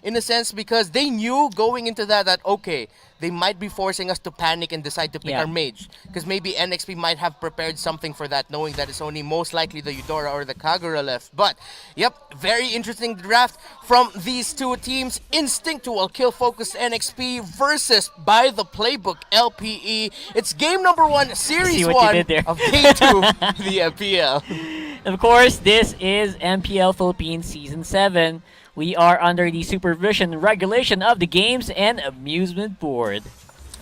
in a sense, because they knew going into that okay, they might be forcing us to panic and decide to pick Yeah. our mage, because maybe NXP might have prepared something for that, knowing that it's only most likely the Eudora or the Kagura left. But yep, very interesting draft from these two teams. Instinctual kill focused NXP versus by the playbook LPE. It's game number 1, See series what you 1 did there. of game 2 the MPL. Of course, this is MPL Philippines Season 7. We are under the supervision and regulation of the Games and Amusement Board.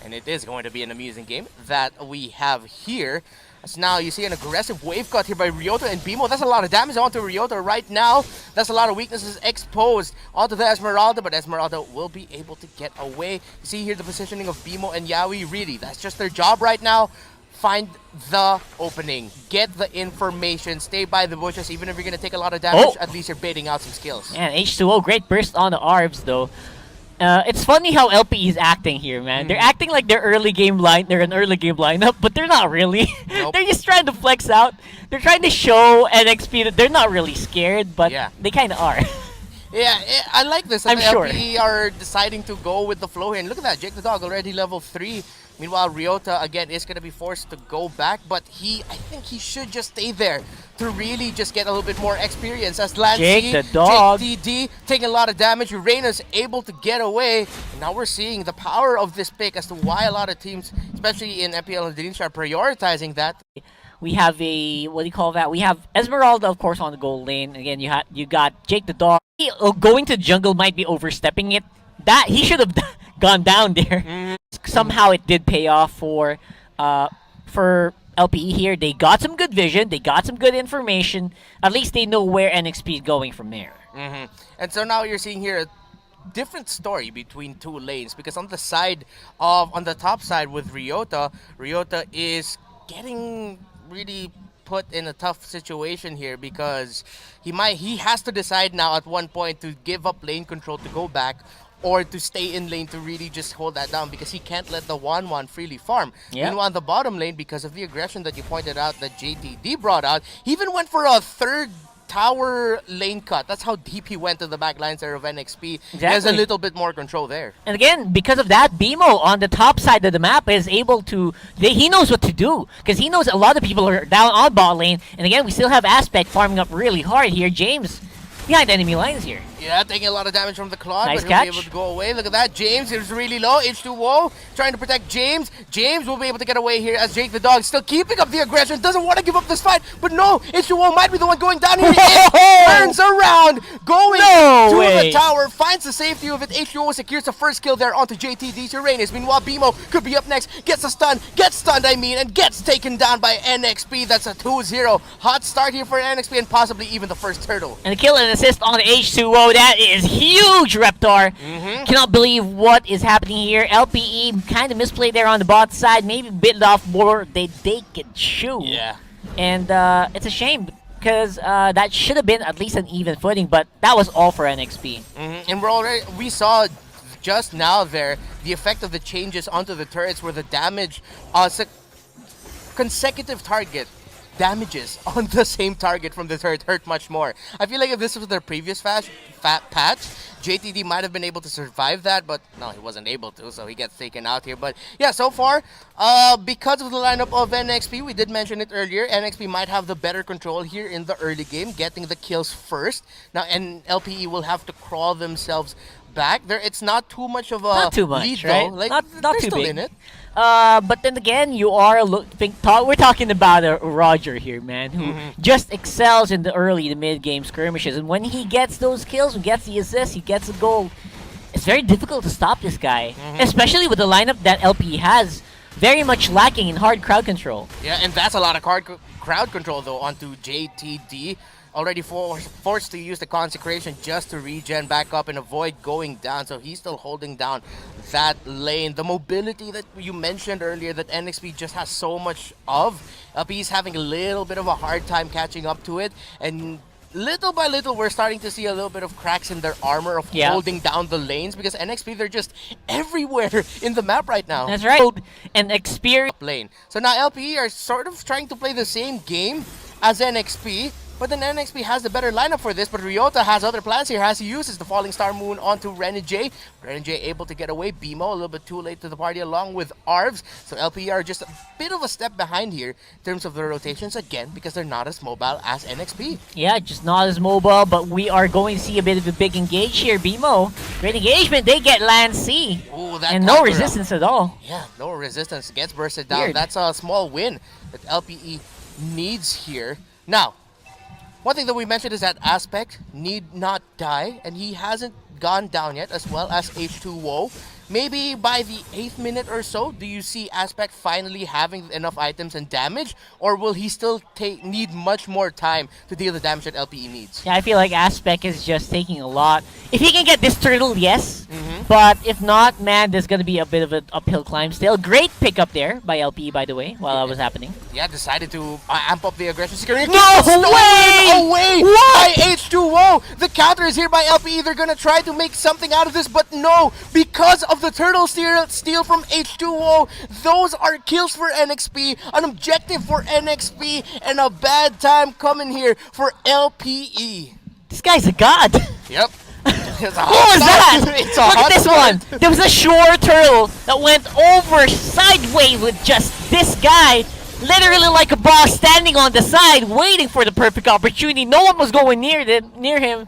And it is going to be an amusing game that we have here. As now you see an aggressive wave cut here by Ryota and Bimo. That's a lot of damage onto Ryota right now. That's a lot of weaknesses exposed onto the Esmeralda, but Esmeralda will be able to get away. You see here the positioning of Bimo and Yaoi. Really, that's just their job right now. Find the opening, get the information, stay by the bushes. Even if you're going to take a lot of damage, at least you're baiting out some skills. And H2O, great burst on the ARBs though. It's funny how LP is acting here, man. They're acting like they're an early game lineup, but they're not really. Nope. They're just trying to flex out. They're trying to show NXP that they're not really scared, but Yeah. they kind of are. Yeah, I like this. I'm the sure. LPE are deciding to go with the flow here. And look at that, Jake the Dog already level 3. Meanwhile, Ryota, again, is going to be forced to go back. But I think he should just stay there to really just get a little bit more experience. As Lancy, Jake the Dog. Jake TD, taking a lot of damage. Uranus able to get away. And now we're seeing the power of this pick as to why a lot of teams, especially in MPL and Dinisha, are prioritizing that. We have a, what do you call that? We have Esmeralda, of course, on the gold lane. Again, you got Jake the Dog. Going to jungle might be overstepping it. That he should have gone down there. Somehow it did pay off for LPE here. They got some good vision. They got some good information. At least they know where NXP is going from there. And so now you're seeing here a different story between two lanes, because on the top side with Ryota is getting really put in a tough situation here, because he has to decide now at one point to give up lane control to go back, or to stay in lane to really just hold that down, because he can't let the 1-1 freely farm. Yeah. Meanwhile, on the bottom lane, because of the aggression that you pointed out that JTD brought out, he even went for a third tower lane cut. That's how deep he went to the back lines there of NXP. He has a little bit more control there. And again, because of that, Bimo on the top side of the map is able to... he knows what to do, because he knows a lot of people are down on bot lane. And again, we still have Aspect farming up really hard here. James behind enemy lines here. Yeah, taking a lot of damage from the Claude, Nice but he'll catch. be able to go away. Look at that. James is really low. H2O trying to protect James. James will be able to get away here as Jake the Dog still keeping up the aggression. Doesn't want to give up this fight, but no, H2O might be the one going down here. He turns around, going to the tower, finds the safety of it. H2O secures the first kill there onto JTD's Uranus. Meanwhile, Bimo could be up next. Gets a stun, gets stunned, and gets taken down by NXP. That's a 2-0. Hot start here for NXP and possibly even the first turtle. And a kill and assist on H2O. That is huge, Reptar. Cannot believe what is happening here. LPE kind of misplayed there on the bot side. Maybe bit off more they can chew. Yeah. And it's a shame, because that should have been at least an even footing, but that was all for NXP. And we saw just now there the effect of the changes onto the turrets, where the damage, consecutive target damages on the same target from the turret hurt much more. I feel like if this was their previous patch, JTD might have been able to survive that, but no, he wasn't able to, so he gets taken out here. But yeah, so far, because of the lineup of NXP, we did mention it earlier, NXP might have the better control here in the early game, getting the kills first. Now, and LPE will have to crawl themselves back. It's not too much of a lead, right? though. Like, not they're too still big. in it. But then again, you are we're talking about a Roger here, man, who just excels in the early to mid game skirmishes, and when he gets those kills, he gets the assists, he gets a goal. It's very difficult to stop this guy, especially with the lineup that LP has. Very much lacking in hard crowd control. Yeah, and that's a lot of crowd control though onto JTD. Already forced to use the consecration just to regen back up and avoid going down. So he's still holding down that lane. The mobility that you mentioned earlier that NXP just has so much of, LP's having a little bit of a hard time catching up to it. And little by little, we're starting to see a little bit of cracks in their armor of holding down the lanes, because NXP, they're just everywhere in the map right now. That's right. And experience lane. So now LPE are sort of trying to play the same game as NXP, But then NXP has the better lineup for this, but Ryota has other plans here as he uses the Falling Star Moon onto Renegade. Renegade able to get away. BMO a little bit too late to the party along with Arvs. So LPE are just a bit of a step behind here in terms of the rotations again because they're not as mobile as NXP. Yeah, just not as mobile, but we are going to see a bit of a big engage here. BMO, great engagement. They get land C. Ooh, that and no counter resistance at all. Yeah, no resistance. Gets bursted down. Weird. That's a small win that LPE needs here. Now, one thing that we mentioned is that Aspect need not die, and he hasn't gone down yet, as well as H2O. Maybe by the 8th minute or so, do you see Aspect finally having enough items and damage, or will he still need much more time to deal the damage that LPE needs? Yeah, I feel like Aspect is just taking a lot. If he can get this turtle, yes. But if not, man, there's going to be a bit of an uphill climb still. Great pickup there by LPE, by the way, while that was happening. Yeah, decided to amp up the aggression. Security No stolen way! away What? by H2O. The counter is here by LPE. They're going to try to make something out of this, but no, because of the turtle steal from H2O, those are kills for NXP, an objective for NXP, and a bad time coming here for LPE. This guy's a god. Yep. What was that? It's a Look hot at this start. one. There was a shore turtle that went over sideways with just this guy, literally like a boss standing on the side, waiting for the perfect opportunity. No one was going near him.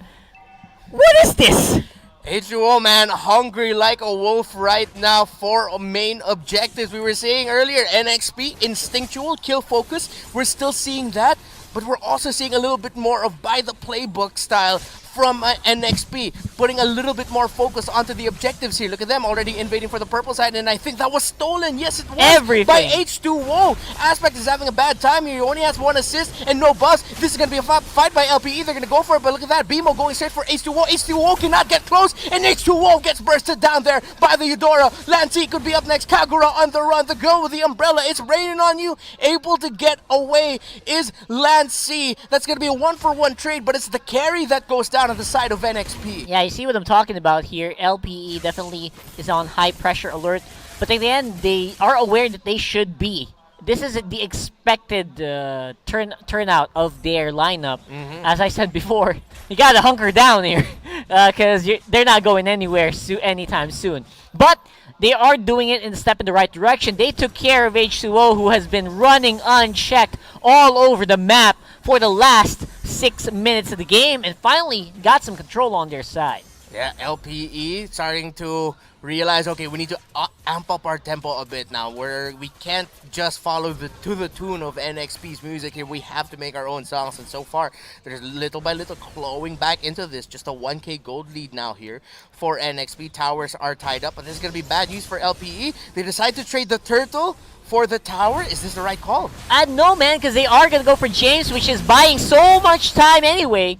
What is this? H2O, man, hungry like a wolf right now for main objectives. We were saying earlier, NXP, instinctual, kill focus. We're still seeing that, but we're also seeing a little bit more of by the playbook style from NXP, putting a little bit more focus onto the objectives here. Look at them already invading for the purple side, and I think that was stolen. Yes, it was. Everything. By H2O. Aspect is having a bad time here. He only has 1 assist and no buzz. This is going to be a fight by LPE. They're going to go for it, but look at that. BMO going straight for H2O. H2O cannot get close, and H2O gets bursted down there by the Eudora. Lancy could be up next. Kagura on the run. The girl with the umbrella. It's raining on you. Able to get away is Lancy. That's going to be a 1-for-1 trade, but it's the carry that goes down on the side of NXP. Yeah, you see what I'm talking about here. LPE definitely is on high pressure alert, but in the end, they are aware that they should be. This is the expected turnout of their lineup. As I said before, you gotta hunker down here because they're not going anywhere anytime soon. But they are doing it in a step in the right direction. They took care of H2O, who has been running unchecked all over the map for the last 6 minutes of the game, and finally got some control on their side. Yeah, LPE starting to realize, okay, we need to amp up our tempo a bit now, where we can't just follow to the tune of NXP's music here. We have to make our own songs, and so far, there's little by little clawing back into this. Just a 1k gold lead now here for NXP. Towers are tied up, but this is going to be bad news for LPE. They decide to trade the turtle for the tower. Is this the right call? No, man, because they are going to go for James, which is buying so much time anyway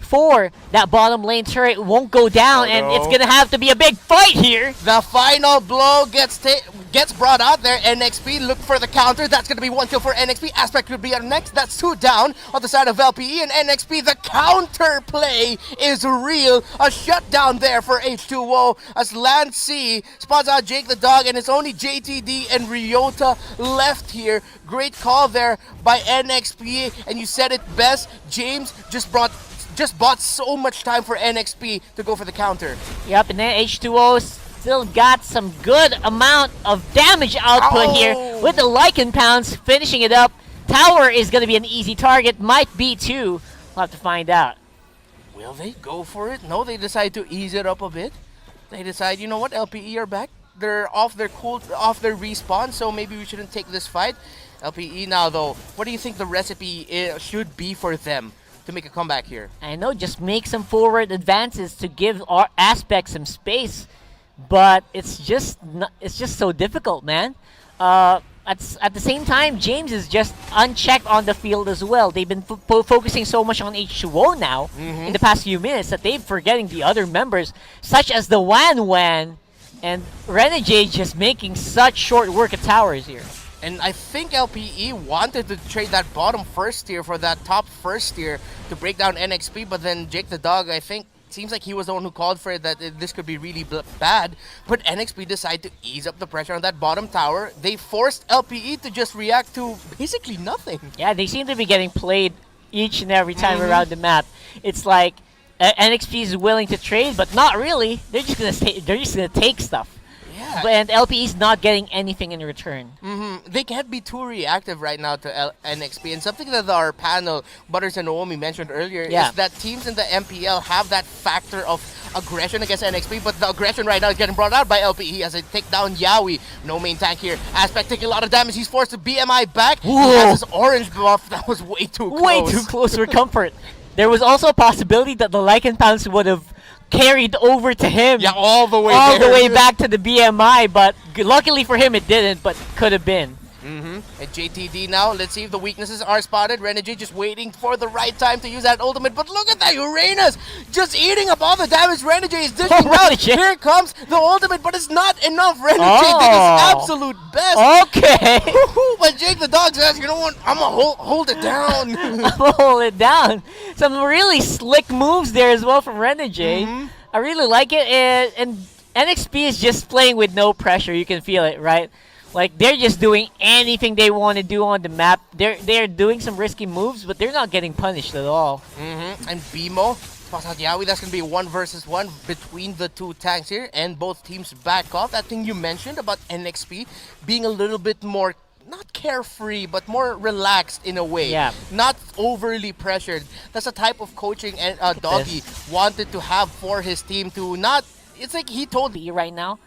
for that bottom lane turret. It won't go down, and it's going to have to be a big fight here. The final blow gets brought out there. NXP look for the counter. That's going to be 1 kill for NXP. Aspect could be up next. That's 2 down on the side of LPE and NXP. The counter play is real. A shutdown there for H2O as Lancy spots out Jake the Dog, and it's only JTD and Ryota left here. Great call there by NXP, and you said it best. James just bought so much time for NXP to go for the counter. Yep, and then H2O still got some good amount of damage output here with the Lycan Pounds finishing it up. Tower is going to be an easy target. Might be too. We'll have to find out. Will they go for it? No, they decide to ease it up a bit. They decide, you know what, LPE are back. They're off their respawn, so maybe we shouldn't take this fight. LPE now, though, what do you think the recipe should be for them to make a comeback here? I know, just make some forward advances to give our Aspect some space, but it's just so difficult, man. At the same time, James is just unchecked on the field as well. They've been focusing so much on H2O now in the past few minutes that they're forgetting the other members, such as the Wan and Renegade, just making such short work of towers here. And I think LPE wanted to trade that bottom first tier for that top first tier to break down NXP, but then Jake the Dog, I think, seems like he was the one who called for it, that this could be really bad. But NXP decided to ease up the pressure on that bottom tower. They forced LPE to just react to basically nothing. Yeah, they seem to be getting played each and every time around the map. It's like NXP is willing to trade, but not really. They're just gonna take stuff. Yeah. And LPE is not getting anything in return. They can't be too reactive right now to NXP. And something that our panel, Butters and Naomi, mentioned earlier is that teams in the MPL have that factor of aggression against NXP, but the aggression right now is getting brought out by LPE as they take down Yawi. No main tank here. Aspect taking a lot of damage. He's forced to BMI back. He has his orange buff. That was way too close. Way too close for comfort. There was also a possibility that the Lycan Pounce would have carried over to him. Yeah, all the way all the way back to the BMI, but luckily for him it didn't, but could have been. And JTD now, let's see if the weaknesses are spotted. Renegade just waiting for the right time to use that ultimate, but look at that, Uranus just eating up all the damage. Renegade is dishing out. Here comes the ultimate, but it's not enough. Renegade did his absolute best. Okay. But Jake the Dog says, you know what, I'm gonna hold it down. I'm gonna hold it down. Some really slick moves there as well from Renegade. I really like it, and NXP is just playing with no pressure. You can feel it, right? Like, they're just doing anything they want to do on the map. They're doing some risky moves, but they're not getting punished at all. And Bimo spots out Yawi. That's going to be 1 versus 1 between the two tanks here. And both teams back off. That thing you mentioned about NXP being a little bit more, not carefree, but more relaxed in a way. Yeah. Not overly pressured. That's a type of coaching and Doggy wanted to have for his team to not... It's like he told me right now,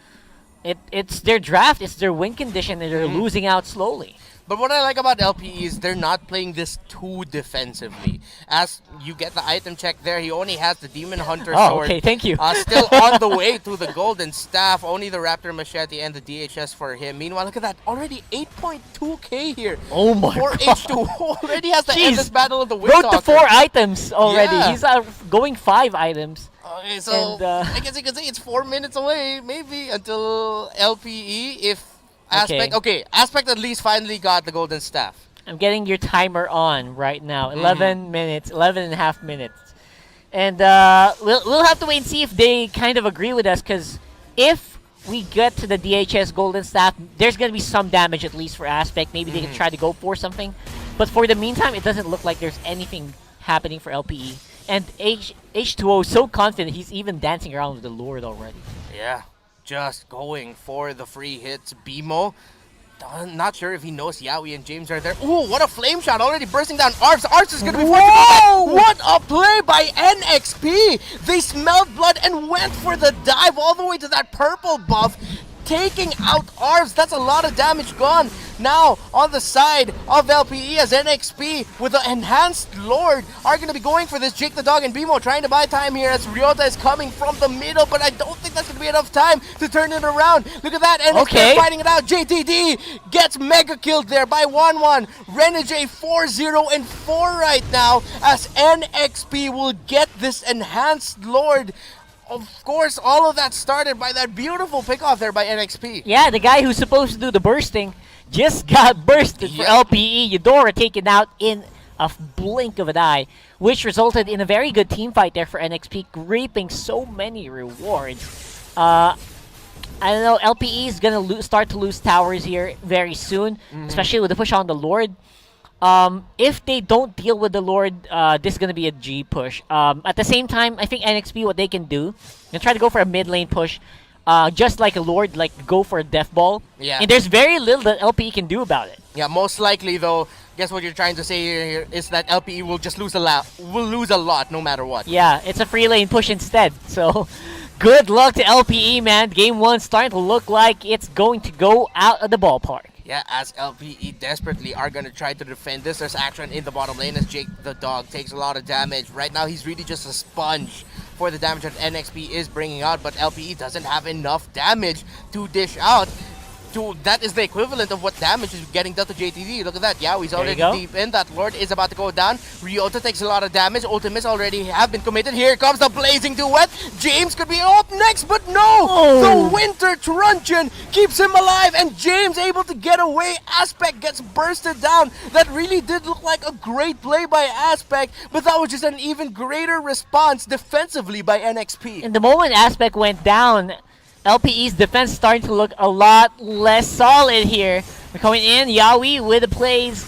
it's their draft, it's their win condition, and they're losing out slowly. But what I like about LPE is they're not playing this too defensively. As you get the item check there, he only has the Demon Hunter sword. Okay, thank you. Still on the way to the Golden Staff. Only the Raptor Machete and the DHS for him. Meanwhile, look at that. Already 8.2k here. Oh my for god. H2 already has to end this battle of the Wind Wrote to 4 items already. Yeah. He's going 5 items. Okay, so and, I guess you could say it's 4 minutes away, maybe, until LPE, if Aspect... Okay, Aspect at least finally got the Golden Staff. I'm getting your timer on right now. 11 minutes, 11 and a half minutes. And we'll have to wait and see if they kind of agree with us, because if we get to the DHS Golden Staff, there's going to be some damage at least for Aspect. Maybe they can try to go for something. But for the meantime, it doesn't look like there's anything happening for LPE. And H2O is so confident, he's even dancing around with the Lord already. Yeah, just going for the free hits. Bimo, not sure if he knows Yawi and James are there. Ooh, what a flame shot, already bursting down Arps. Arps is going to be forced to go back. What a play by NXP. They smelled blood and went for the dive all the way to that purple buff, taking out Arps. That's a lot of damage gone. Now, on the side of LPE as NXP with the Enhanced Lord are going to be going for this. Jake the Dog and Bimo trying to buy time here as Ryota is coming from the middle, but I don't think that's going to be enough time to turn it around. Look at that, NXP fighting it out. JTD gets mega killed there by 1-1. Renegade 4-0 and 4 right now as NXP will get this Enhanced Lord. Of course, all of that started by that beautiful pickoff there by NXP. Yeah, the guy who's supposed to do the bursting just got bursted for LPE. Eudora taken out in a blink of an eye, which resulted in a very good team fight there for NXP, reaping so many rewards. I don't know, LPE is going to start to lose towers here very soon, especially with the push on the Lord. If they don't deal with the Lord, this is going to be a G push. At the same time, I think NXP, what they can do, they'll try to go for a mid lane push. Just like a Lord, like go for a death ball. Yeah. And there's very little that LPE can do about it. Yeah, most likely though, guess what you're trying to say here is that LPE will just lose a lot no matter what. Yeah, it's a free lane push instead. So good luck to LPE, man. Game 1 starting to look like it's going to go out of the ballpark. Yeah, as LPE desperately are going to try to defend this. There's action in the bottom lane as Jake the Dog takes a lot of damage. Right now, he's really just a sponge for the damage that NXP is bringing out, but LPE doesn't have enough damage to dish out. That is the equivalent of what damage is getting done to JTD. Look at that. Yeah, he's already deep in. That Lord is about to go down. Ryota takes a lot of damage. Ultimates already have been committed. Here comes the Blazing Duet. James could be up next, but no! The Winter Truncheon keeps him alive, and James able to get away. Aspect gets bursted down. That really did look like a great play by Aspect, but that was just an even greater response defensively by NXP. And the moment Aspect went down, LPE's defense starting to look a lot less solid here. We're coming in, Yawi with the plays.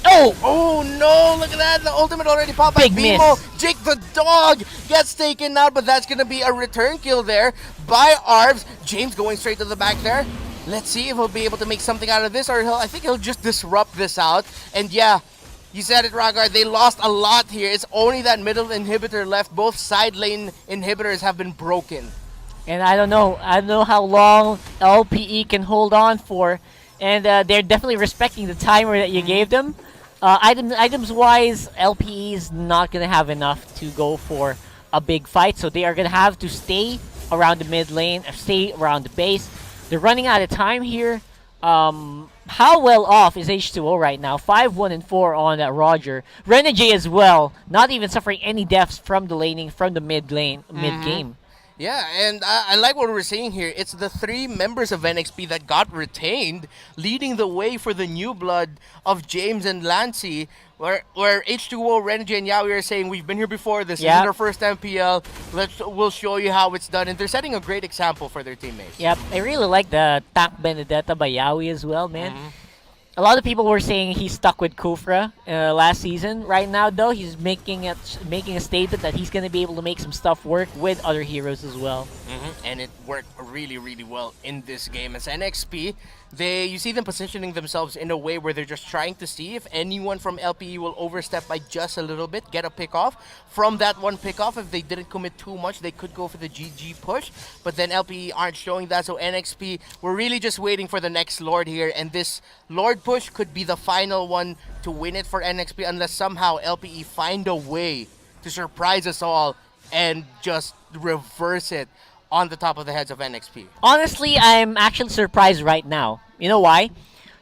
Oh! Oh no, look at that. The ultimate already popped by Big Vimo. miss. Jake the dog gets taken out, but that's going to be a return kill there by Arbs. James going straight to the back there. Let's see if he'll be able to make something out of this, or I think he'll just disrupt this out. And yeah, you said it, Ragar. They lost a lot here. It's only that middle inhibitor left. Both side lane inhibitors have been broken. And I don't know. I don't know how long LPE can hold on for. And they're definitely respecting the timer that you gave them. Items-wise, LPE is not going to have enough to go for a big fight. So they are going to have to stay around the mid lane, stay around the base. They're running out of time here. How well off is H2O right now? 5-1-4 on Roger. Renegade as well, not even suffering any deaths from the laning, from the mid lane, mid game. Yeah, and I like what we're seeing here. It's the 3 members of NXP that got retained, leading the way for the new blood of James and Lancey, where H2O, Renegade, and Yaoi are saying, we've been here before, this isn't our first MPL, we'll show you how it's done. And they're setting a great example for their teammates. Yep, I really like the Tank Benedetta by Yaoi as well, man. A lot of people were saying he's stuck with Kufra last season. Right now, though, he's making a statement that he's going to be able to make some stuff work with other heroes as well. And it worked really, really well in this game. As NXP, you see them positioning themselves in a way where they're just trying to see if anyone from LPE will overstep by just a little bit, get a pick off. From that one pick off, if they didn't commit too much, they could go for the GG push. But then LPE aren't showing that, so NXP, we're really just waiting for the next Lord here. And this Lord push could be the final one to win it for NXP unless somehow LPE find a way to surprise us all and just reverse it on the top of the heads of NXP. Honestly, I'm actually surprised right now. You know why?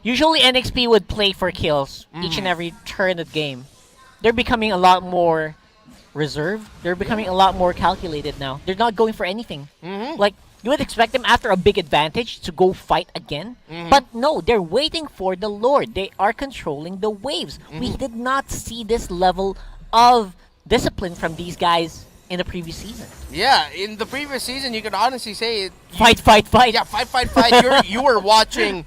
Usually NXP would play for kills each and every turn of the game. They're becoming a lot more reserved. They're becoming a lot more calculated now. They're not going for anything. Like, you would expect them after a big advantage to go fight again. But no, they're waiting for the Lord. They are controlling the waves. We did not see this level of discipline from these guys in the previous season. Yeah, in the previous season, you could honestly say Fight, fight, fight. Yeah, fight. You were watching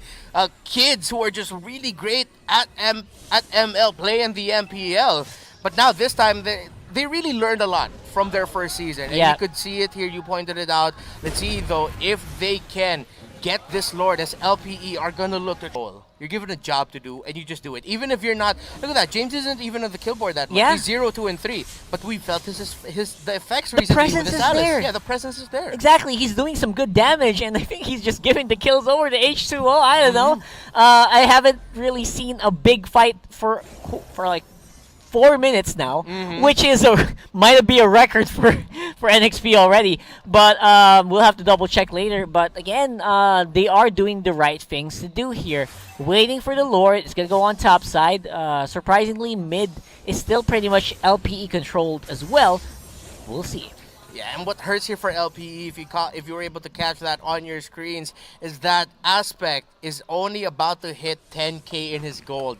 kids who are just really great at ML, playing the MPL. But now this time, they really learned a lot from their first season. And you could see it here, you pointed it out. Let's see, though, if they can get this Lord, as LPE are going to look at goal. You're given a job to do, and you just do it. Even if you're not... Look at that. James isn't even on the kill board that much. Yeah. He's 0, 2, and 3. But we felt the effects The recently presence with is his Alice. there. Yeah, the presence is there. Exactly. He's doing some good damage, and I think he's just giving the kills over to H2O. I don't know. I haven't really seen a big fight for like 4 minutes now, which is might be a record for NXP already. But we'll have to double check later. But again, they are doing the right things to do here. Waiting for the Lord. It's gonna go on top side. Surprisingly, mid is still pretty much LPE controlled as well. We'll see. Yeah, and what hurts here for LPE, if you were able to catch that on your screens, is that Aspect is only about to hit 10K in his gold.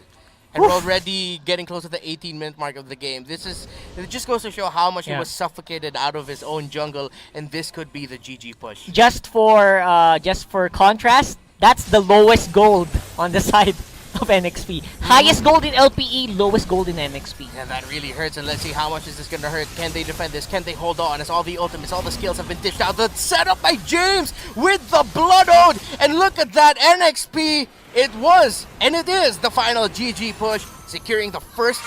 And we're already getting close to the 18-minute mark of the game. It just goes to show how much he was suffocated out of his own jungle, and this could be the GG push. Just for contrast, that's the lowest gold on the side of NXP. Highest gold in LPE, lowest gold in NXP. Yeah, that really hurts, and let's see how much is this going to hurt. Can they defend this? Can they hold on? As all the ultimates, all the skills have been dished out. The setup by James with the Blood Ode, and look at that, NXP. It was, and it is, the final GG push, securing the first